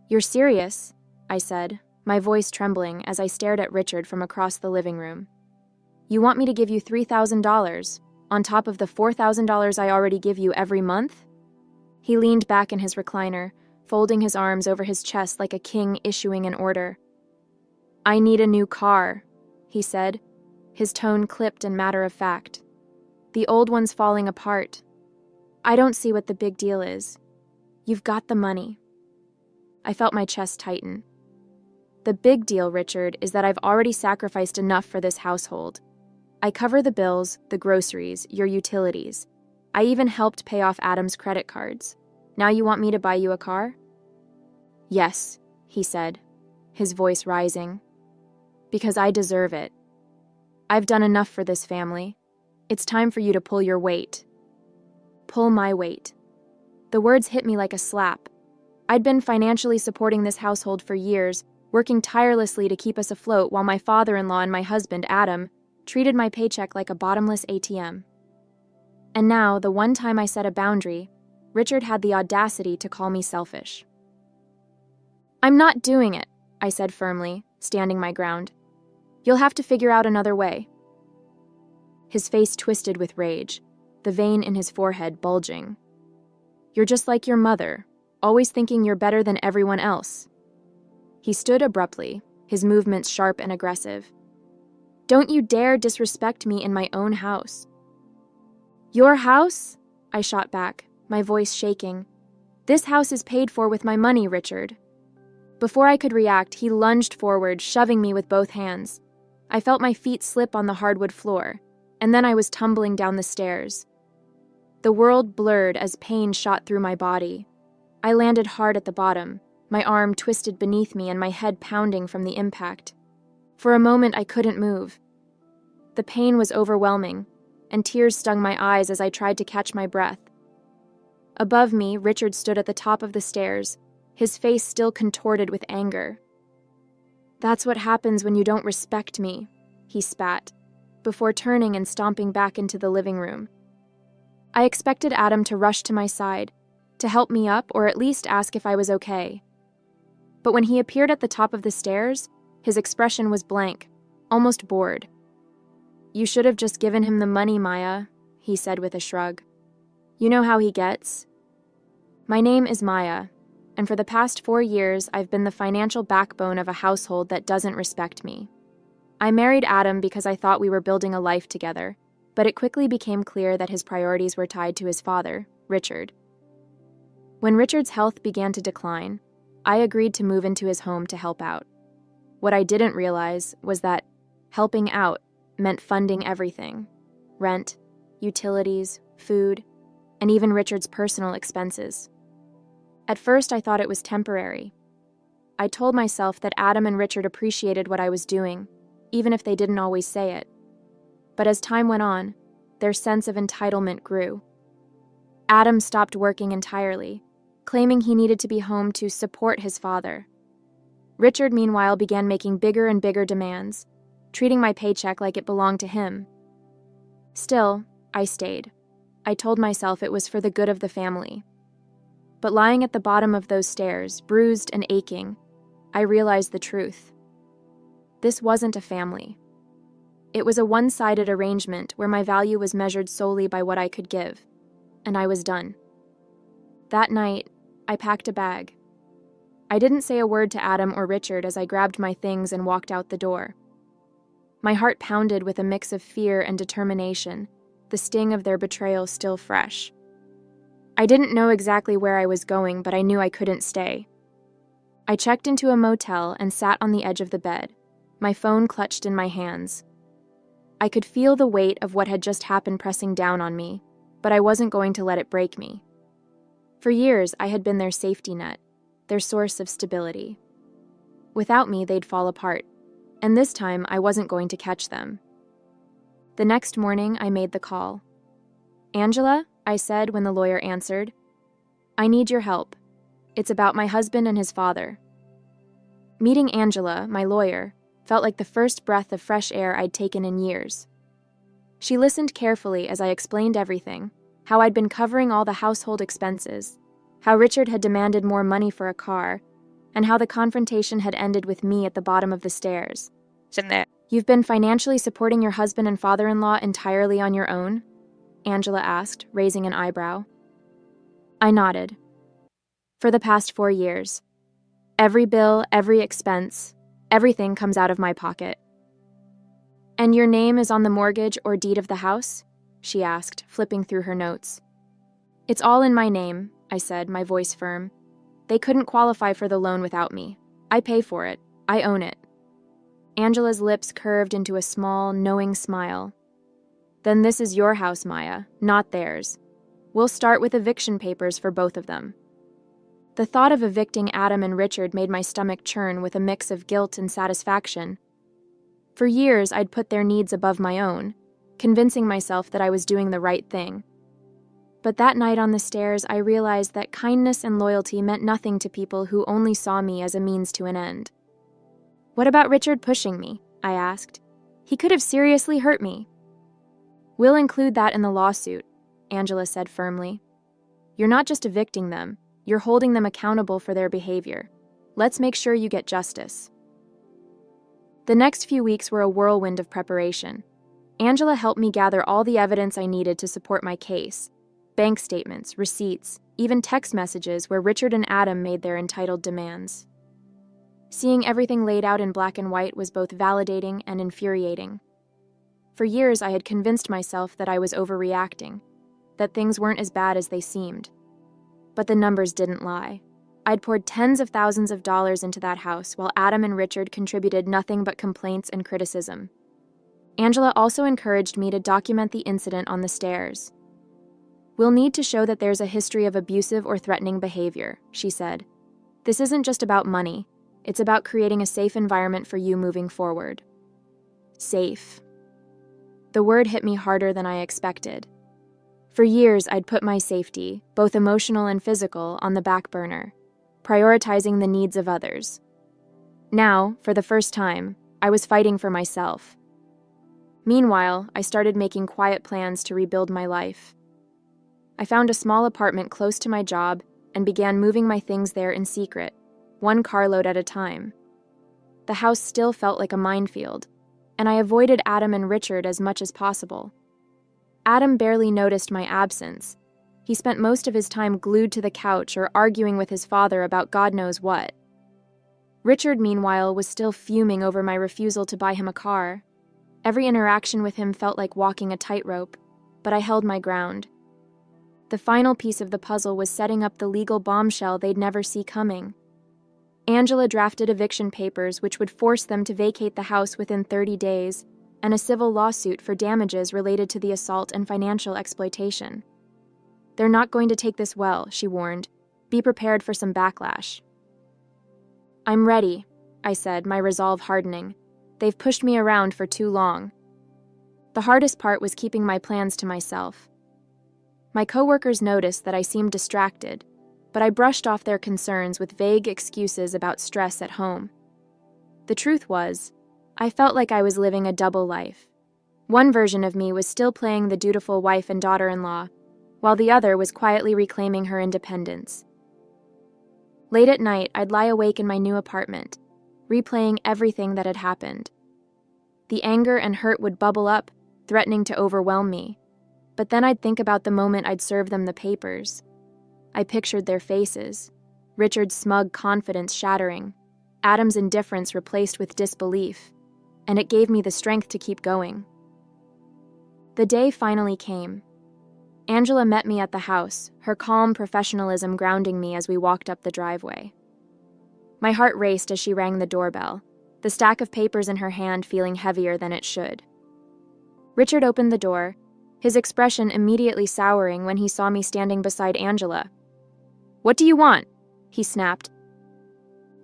"You're serious?" I said, my voice trembling as I stared at Richard from across the living room. "You want me to give you $3,000, on top of the $4,000 I already give you every month?" He leaned back in his recliner, folding his arms over his chest like a king issuing an order. "I need a new car," he said, his tone clipped and matter-of-fact. "The old one's falling apart. I don't see what the big deal is. You've got the money." I felt my chest tighten. "The big deal, Richard, is that I've already sacrificed enough for this household. I cover the bills, the groceries, your utilities. I even helped pay off Adam's credit cards. Now you want me to buy you a car?" "Yes," he said, his voice rising. "Because I deserve it. I've done enough for this family. It's time for you to pull your weight." Pull my weight. The words hit me like a slap. I'd been financially supporting this household for years, working tirelessly to keep us afloat while my father-in-law and my husband, Adam, treated my paycheck like a bottomless ATM. And now, the one time I set a boundary, Richard had the audacity to call me selfish. "I'm not doing it," I said firmly, standing my ground. "You'll have to figure out another way." His face twisted with rage, the vein in his forehead bulging. "You're just like your mother, always thinking you're better than everyone else." He stood abruptly, his movements sharp and aggressive. "Don't you dare disrespect me in my own house." "Your house?" I shot back, my voice shaking. "This house is paid for with my money, Richard." Before I could react, he lunged forward, shoving me with both hands. I felt my feet slip on the hardwood floor, and then I was tumbling down the stairs. The world blurred as pain shot through my body. I landed hard at the bottom, my arm twisted beneath me and my head pounding from the impact. For a moment, I couldn't move. The pain was overwhelming, and tears stung my eyes as I tried to catch my breath. Above me, Richard stood at the top of the stairs, his face still contorted with anger. "That's what happens when you don't respect me," he spat, before turning and stomping back into the living room. I expected Adam to rush to my side, to help me up or at least ask if I was okay. But when he appeared at the top of the stairs, his expression was blank, almost bored. "You should have just given him the money, Maya," he said with a shrug. "You know how he gets." My name is Maya, and for the past 4 years, I've been the financial backbone of a household that doesn't respect me. I married Adam because I thought we were building a life together, but it quickly became clear that his priorities were tied to his father, Richard. When Richard's health began to decline, I agreed to move into his home to help out. What I didn't realize was that helping out meant funding everything: rent, utilities, food, and even Richard's personal expenses. At first, I thought it was temporary. I told myself that Adam and Richard appreciated what I was doing, even if they didn't always say it. But as time went on, their sense of entitlement grew. Adam stopped working entirely, claiming he needed to be home to support his father. Richard, meanwhile, began making bigger and bigger demands, treating my paycheck like it belonged to him. Still, I stayed. I told myself it was for the good of the family. But lying at the bottom of those stairs, bruised and aching, I realized the truth. This wasn't a family. It was a one-sided arrangement where my value was measured solely by what I could give, and I was done. That night, I packed a bag. I didn't say a word to Adam or Richard as I grabbed my things and walked out the door. My heart pounded with a mix of fear and determination, the sting of their betrayal still fresh. I didn't know exactly where I was going, but I knew I couldn't stay. I checked into a motel and sat on the edge of the bed, my phone clutched in my hands. I could feel the weight of what had just happened pressing down on me, but I wasn't going to let it break me. For years, I had been their safety net, their source of stability. Without me, they'd fall apart, and this time I wasn't going to catch them. The next morning, I made the call. "Angela," I said when the lawyer answered, "I need your help. It's about my husband and his father." Meeting Angela, my lawyer, felt like the first breath of fresh air I'd taken in years. She listened carefully as I explained everything, how I'd been covering all the household expenses, how Richard had demanded more money for a car, and how the confrontation had ended with me at the bottom of the stairs. You've been financially supporting your husband and father-in-law entirely on your own? Angela asked, raising an eyebrow. I nodded. For the past 4 years. Every bill, every expense, everything comes out of my pocket. And your name is on the mortgage or deed of the house? She asked, flipping through her notes. It's all in my name, I said, my voice firm. They couldn't qualify for the loan without me. I pay for it. I own it. Angela's lips curved into a small, knowing smile. Then this is your house, Maya, not theirs. We'll start with eviction papers for both of them. The thought of evicting Adam and Richard made my stomach churn with a mix of guilt and satisfaction. For years, I'd put their needs above my own, convincing myself that I was doing the right thing. But that night on the stairs, I realized that kindness and loyalty meant nothing to people who only saw me as a means to an end. What about Richard pushing me? I asked. He could have seriously hurt me. We'll include that in the lawsuit, Angela said firmly. You're not just evicting them, you're holding them accountable for their behavior. Let's make sure you get justice. The next few weeks were a whirlwind of preparation. Angela helped me gather all the evidence I needed to support my case. Bank statements, receipts, even text messages where Richard and Adam made their entitled demands. Seeing everything laid out in black and white was both validating and infuriating. For years, I had convinced myself that I was overreacting, that things weren't as bad as they seemed. But the numbers didn't lie. I'd poured tens of thousands of dollars into that house while Adam and Richard contributed nothing but complaints and criticism. Angela also encouraged me to document the incident on the stairs. We'll need to show that there's a history of abusive or threatening behavior, she said. This isn't just about money. It's about creating a safe environment for you moving forward. Safe. The word hit me harder than I expected. For years, I'd put my safety, both emotional and physical, on the back burner, prioritizing the needs of others. Now, for the first time, I was fighting for myself. Meanwhile, I started making quiet plans to rebuild my life. I found a small apartment close to my job and began moving my things there in secret, one carload at a time. The house still felt like a minefield, and I avoided Adam and Richard as much as possible. Adam barely noticed my absence. He spent most of his time glued to the couch or arguing with his father about God knows what. Richard, meanwhile, was still fuming over my refusal to buy him a car. Every interaction with him felt like walking a tightrope, but I held my ground. The final piece of the puzzle was setting up the legal bombshell they'd never see coming. Angela drafted eviction papers which would force them to vacate the house within 30 days, and a civil lawsuit for damages related to the assault and financial exploitation. They're not going to take this well, she warned. Be prepared for some backlash. I'm ready, I said, my resolve hardening. They've pushed me around for too long. The hardest part was keeping my plans to myself. My coworkers noticed that I seemed distracted, but I brushed off their concerns with vague excuses about stress at home. The truth was, I felt like I was living a double life. One version of me was still playing the dutiful wife and daughter-in-law, while the other was quietly reclaiming her independence. Late at night, I'd lie awake in my new apartment, replaying everything that had happened. The anger and hurt would bubble up, threatening to overwhelm me. But then I'd think about the moment I'd serve them the papers. I pictured their faces, Richard's smug confidence shattering, Adam's indifference replaced with disbelief, and it gave me the strength to keep going. The day finally came. Angela met me at the house, her calm professionalism grounding me as we walked up the driveway. My heart raced as she rang the doorbell, the stack of papers in her hand feeling heavier than it should. Richard opened the door, his expression immediately souring when he saw me standing beside Angela. "What do you want?" he snapped.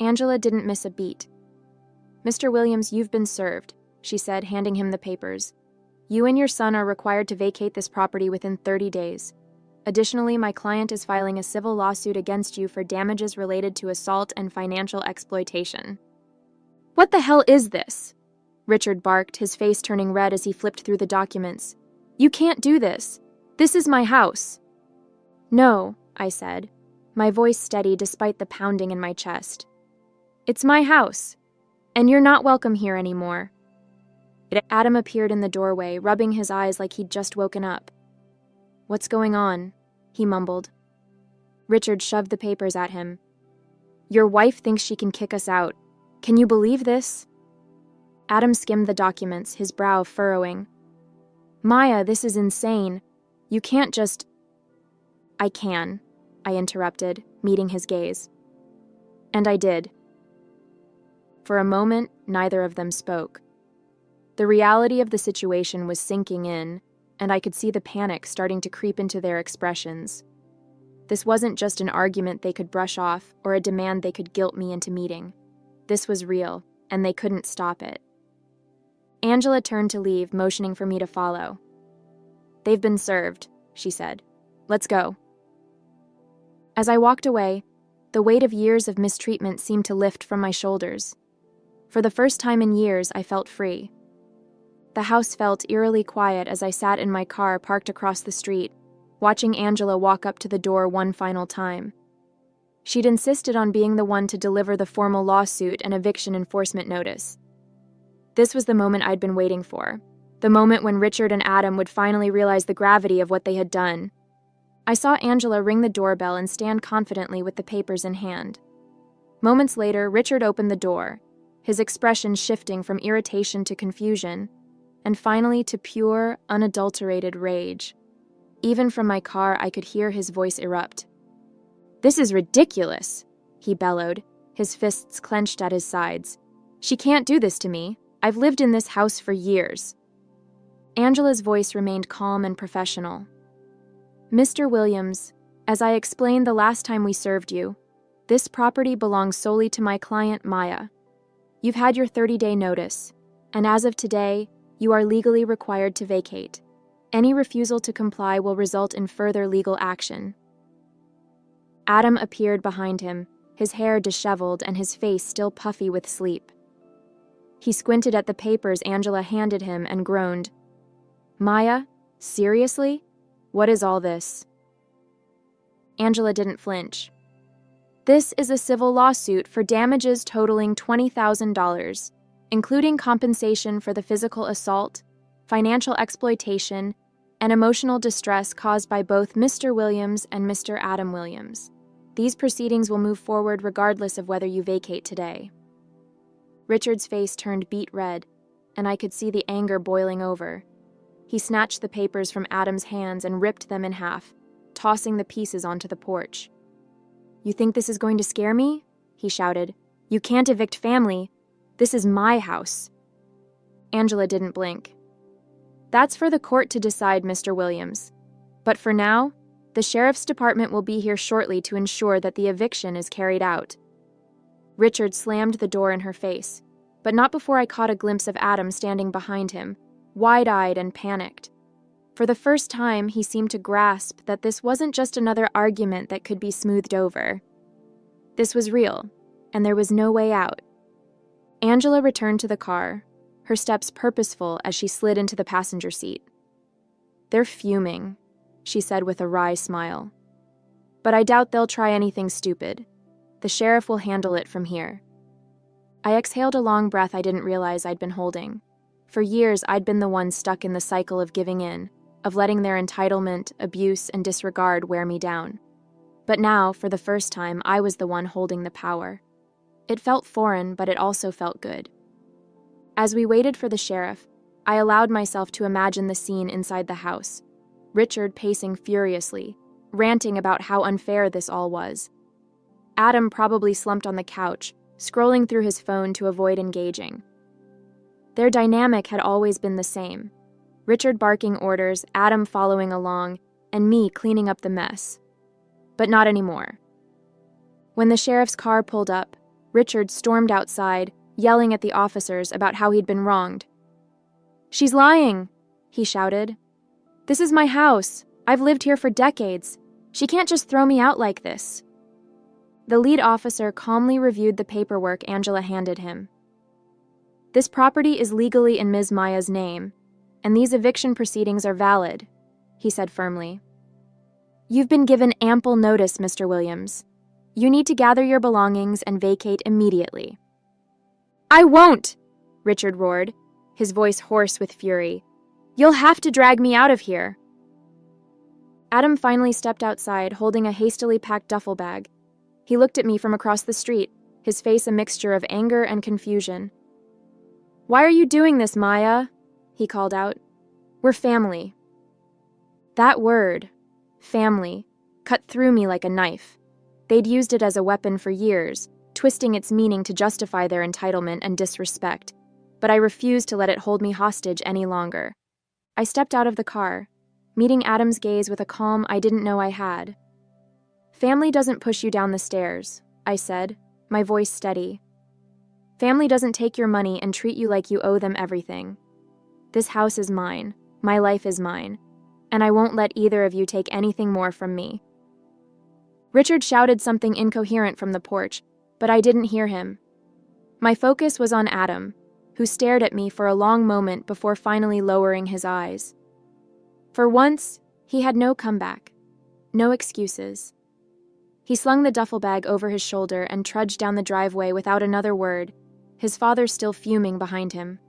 Angela didn't miss a beat. "Mr. Williams, you've been served," she said, handing him the papers. "You and your son are required to vacate this property within 30 days. Additionally, my client is filing a civil lawsuit against you for damages related to assault and financial exploitation." "What the hell is this?" Richard barked, his face turning red as he flipped through the documents. "You can't do this. This is my house." "No," I said, my voice steady despite the pounding in my chest. It's my house, and you're not welcome here anymore. Adam appeared in the doorway, rubbing his eyes like he'd just woken up. What's going on? He mumbled. Richard shoved the papers at him. Your wife thinks she can kick us out. Can you believe this? Adam skimmed the documents, his brow furrowing. Maya, this is insane. You can't just... I can, I interrupted, meeting his gaze. And I did. For a moment, neither of them spoke. The reality of the situation was sinking in, and I could see the panic starting to creep into their expressions. This wasn't just an argument they could brush off or a demand they could guilt me into meeting. This was real, and they couldn't stop it. Angela turned to leave, motioning for me to follow. They've been served, she said. Let's go. As I walked away, the weight of years of mistreatment seemed to lift from my shoulders. For the first time in years, I felt free. The house felt eerily quiet as I sat in my car parked across the street, watching Angela walk up to the door one final time. She'd insisted on being the one to deliver the formal lawsuit and eviction enforcement notice. This was the moment I'd been waiting for, the moment when Richard and Adam would finally realize the gravity of what they had done. I saw Angela ring the doorbell and stand confidently with the papers in hand. Moments later, Richard opened the door, his expression shifting from irritation to confusion, and finally to pure, unadulterated rage. Even from my car, I could hear his voice erupt. This is ridiculous, he bellowed, his fists clenched at his sides. She can't do this to me. I've lived in this house for years. Angela's voice remained calm and professional. Mr. Williams, as I explained the last time we served you, this property belongs solely to my client, Maya. You've had your 30-day notice, and as of today, you are legally required to vacate. Any refusal to comply will result in further legal action. Adam appeared behind him, his hair disheveled and his face still puffy with sleep. He squinted at the papers Angela handed him and groaned. Maya, seriously? What is all this? Angela didn't flinch. This is a civil lawsuit for damages totaling $20,000, including compensation for the physical assault, financial exploitation, and emotional distress caused by both Mr. Williams and Mr. Adam Williams. These proceedings will move forward regardless of whether you vacate today. Richard's face turned beet red, and I could see the anger boiling over. He snatched the papers from Adam's hands and ripped them in half, tossing the pieces onto the porch. You think this is going to scare me? He shouted. You can't evict family. This is my house. Angela didn't blink. That's for the court to decide, Mr. Williams. But for now, the sheriff's department will be here shortly to ensure that the eviction is carried out. Richard slammed the door in her face, but not before I caught a glimpse of Adam standing behind him, wide-eyed and panicked. For the first time, he seemed to grasp that this wasn't just another argument that could be smoothed over. This was real, and there was no way out. Angela returned to the car, her steps purposeful as she slid into the passenger seat. They're fuming, she said with a wry smile. But I doubt they'll try anything stupid. The sheriff will handle it from here. I exhaled a long breath I didn't realize I'd been holding. For years, I'd been the one stuck in the cycle of giving in, of letting their entitlement, abuse, and disregard wear me down. But now, for the first time, I was the one holding the power. It felt foreign, but it also felt good. As we waited for the sheriff, I allowed myself to imagine the scene inside the house. Richard pacing furiously, ranting about how unfair this all was. Adam probably slumped on the couch, scrolling through his phone to avoid engaging. Their dynamic had always been the same. Richard barking orders, Adam following along, and me cleaning up the mess. But not anymore. When the sheriff's car pulled up, Richard stormed outside, yelling at the officers about how he'd been wronged. "She's lying," he shouted. "This is my house. I've lived here for decades. She can't just throw me out like this." The lead officer calmly reviewed the paperwork Angela handed him. "This property is legally in Ms. Maya's name, and these eviction proceedings are valid," he said firmly. "You've been given ample notice, Mr. Williams. You need to gather your belongings and vacate immediately." "I won't!" Richard roared, his voice hoarse with fury. "You'll have to drag me out of here." Adam finally stepped outside, holding a hastily packed duffel bag. He looked at me from across the street, his face a mixture of anger and confusion. "Why are you doing this, Maya?" he called out. "We're family." That word, family, cut through me like a knife. They'd used it as a weapon for years, twisting its meaning to justify their entitlement and disrespect, but I refused to let it hold me hostage any longer. I stepped out of the car, meeting Adam's gaze with a calm I didn't know I had. "Family doesn't push you down the stairs," I said, my voice steady. "Family doesn't take your money and treat you like you owe them everything. This house is mine, my life is mine, and I won't let either of you take anything more from me." Richard shouted something incoherent from the porch, but I didn't hear him. My focus was on Adam, who stared at me for a long moment before finally lowering his eyes. For once, he had no comeback, no excuses. He slung the duffel bag over his shoulder and trudged down the driveway without another word, his father still fuming behind him.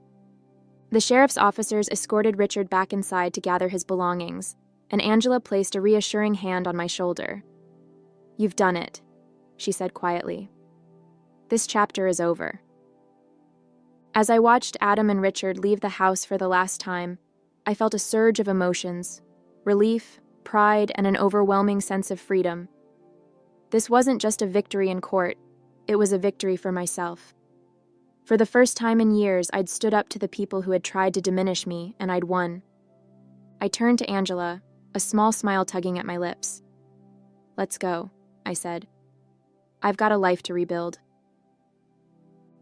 The sheriff's officers escorted Richard back inside to gather his belongings, and Angela placed a reassuring hand on my shoulder. "You've done it," she said quietly. "This chapter is over." As I watched Adam and Richard leave the house for the last time, I felt a surge of emotions, relief, pride, and an overwhelming sense of freedom. This wasn't just a victory in court, it was a victory for myself. For the first time in years, I'd stood up to the people who had tried to diminish me, and I'd won. I turned to Angela, a small smile tugging at my lips. "Let's go," I said. "I've got a life to rebuild."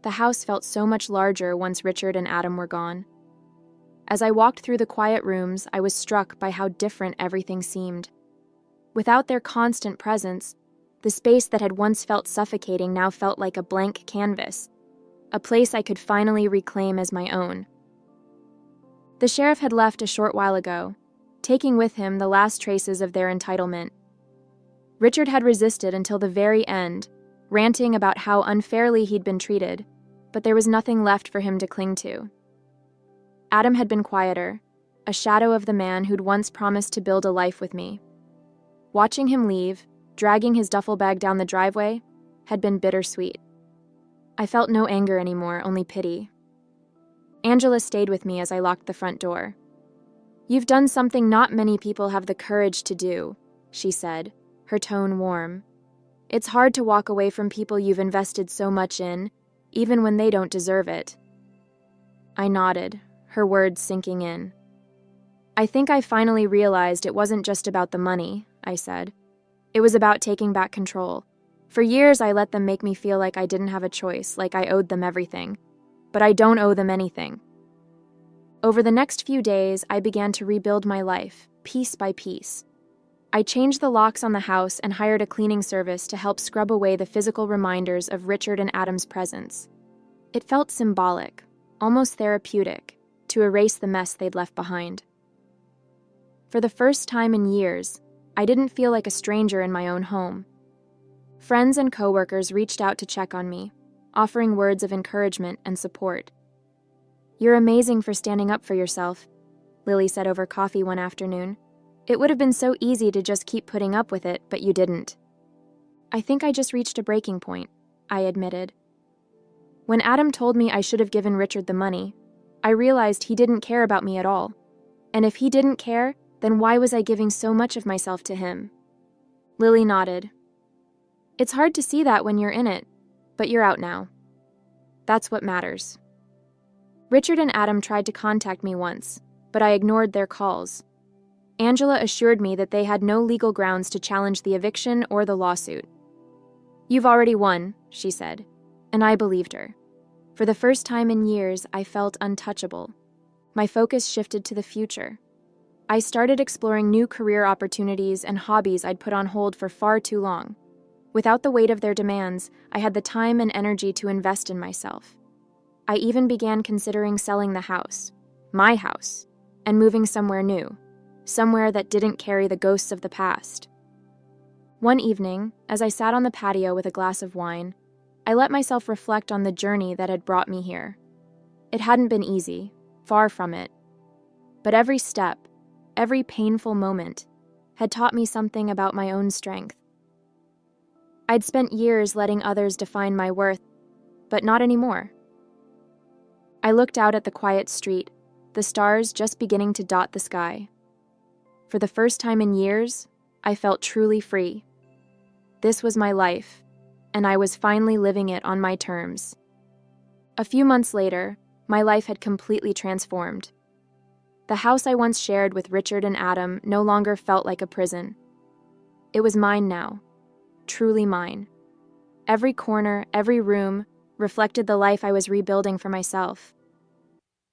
The house felt so much larger once Richard and Adam were gone. As I walked through the quiet rooms, I was struck by how different everything seemed. Without their constant presence, the space that had once felt suffocating now felt like a blank canvas, a place I could finally reclaim as my own. The sheriff had left a short while ago, taking with him the last traces of their entitlement. Richard had resisted until the very end, ranting about how unfairly he'd been treated, but there was nothing left for him to cling to. Adam had been quieter, a shadow of the man who'd once promised to build a life with me. Watching him leave, dragging his duffel bag down the driveway, had been bittersweet. I felt no anger anymore, only pity. Angela stayed with me as I locked the front door. "You've done something not many people have the courage to do," she said, her tone warm. "It's hard to walk away from people you've invested so much in, even when they don't deserve it." I nodded, her words sinking in. "I think I finally realized it wasn't just about the money," I said. "It was about taking back control. For years, I let them make me feel like I didn't have a choice, like I owed them everything. But I don't owe them anything." Over the next few days, I began to rebuild my life, piece by piece. I changed the locks on the house and hired a cleaning service to help scrub away the physical reminders of Richard and Adam's presence. It felt symbolic, almost therapeutic, to erase the mess they'd left behind. For the first time in years, I didn't feel like a stranger in my own home. Friends and coworkers reached out to check on me, offering words of encouragement and support. "You're amazing for standing up for yourself," Lily said over coffee one afternoon. "It would have been so easy to just keep putting up with it, but you didn't." "I think I just reached a breaking point," I admitted. When Adam told me I should have given Richard the money, I realized he didn't care about me at all. And if he didn't care, then why was I giving so much of myself to him? Lily nodded. "It's hard to see that when you're in it, but you're out now. That's what matters." Richard and Adam tried to contact me once, but I ignored their calls. Angela assured me that they had no legal grounds to challenge the eviction or the lawsuit. "You've already won," she said, and I believed her. For the first time in years, I felt untouchable. My focus shifted to the future. I started exploring new career opportunities and hobbies I'd put on hold for far too long. Without the weight of their demands, I had the time and energy to invest in myself. I even began considering selling the house, my house, and moving somewhere new, somewhere that didn't carry the ghosts of the past. One evening, as I sat on the patio with a glass of wine, I let myself reflect on the journey that had brought me here. It hadn't been easy, far from it. But every step, every painful moment, had taught me something about my own strength. I'd spent years letting others define my worth, but not anymore. I looked out at the quiet street, the stars just beginning to dot the sky. For the first time in years, I felt truly free. This was my life, and I was finally living it on my terms. A few months later, my life had completely transformed. The house I once shared with Richard and Adam no longer felt like a prison. It was mine now, truly mine. Every corner, every room reflected the life I was rebuilding for myself.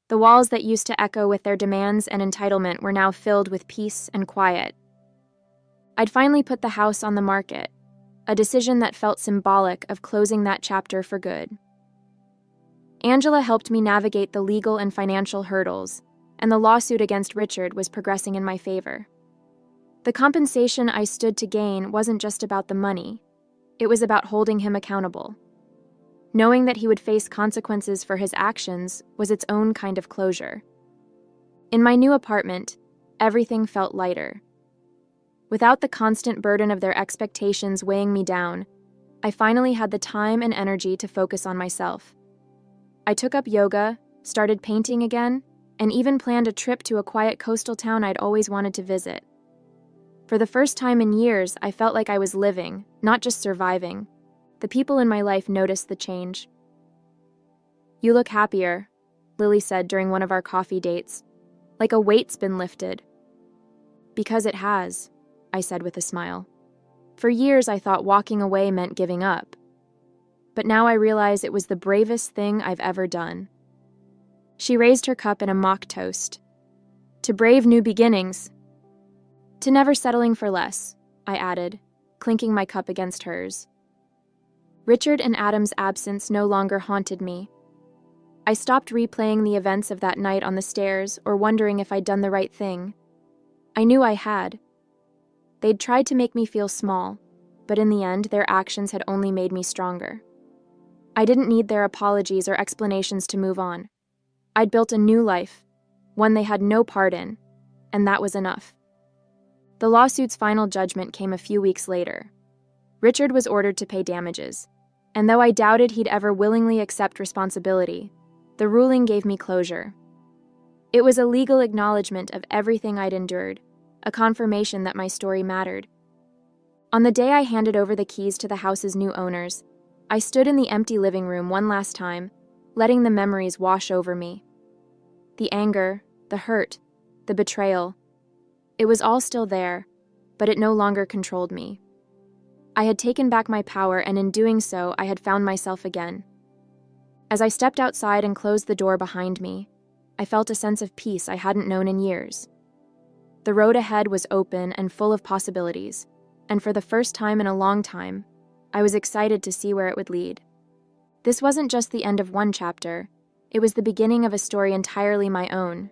The walls that used to echo with their demands and entitlement were now filled with peace and quiet. I'd finally put the house on the market, a decision that felt symbolic of closing that chapter for good. Angela helped me navigate the legal and financial hurdles, and the lawsuit against Richard was progressing in my favor. The compensation I stood to gain wasn't just about the money, it was about holding him accountable. Knowing that he would face consequences for his actions was its own kind of closure. In my new apartment, everything felt lighter. Without the constant burden of their expectations weighing me down, I finally had the time and energy to focus on myself. I took up yoga, started painting again, and even planned a trip to a quiet coastal town I'd always wanted to visit. For the first time in years, I felt like I was living, not just surviving. The people in my life noticed the change. "You look happier," Lily said during one of our coffee dates. "Like a weight's been lifted." "Because it has," I said with a smile. For years, I thought walking away meant giving up. But now I realize it was the bravest thing I've ever done. She raised her cup in a mock toast. "To brave new beginnings." "To never settling for less," I added, clinking my cup against hers. Richard and Adam's absence no longer haunted me. I stopped replaying the events of that night on the stairs or wondering if I'd done the right thing. I knew I had. They'd tried to make me feel small, but in the end, their actions had only made me stronger. I didn't need their apologies or explanations to move on. I'd built a new life, one they had no part in, and that was enough. The lawsuit's final judgment came a few weeks later. Richard was ordered to pay damages, and though I doubted he'd ever willingly accept responsibility, the ruling gave me closure. It was a legal acknowledgement of everything I'd endured, a confirmation that my story mattered. On the day I handed over the keys to the house's new owners, I stood in the empty living room one last time, letting the memories wash over me. The anger, the hurt, the betrayal. It was all still there, but it no longer controlled me. I had taken back my power, and in doing so, I had found myself again. As I stepped outside and closed the door behind me, I felt a sense of peace I hadn't known in years. The road ahead was open and full of possibilities, and for the first time in a long time, I was excited to see where it would lead. This wasn't just the end of one chapter, it was the beginning of a story entirely my own,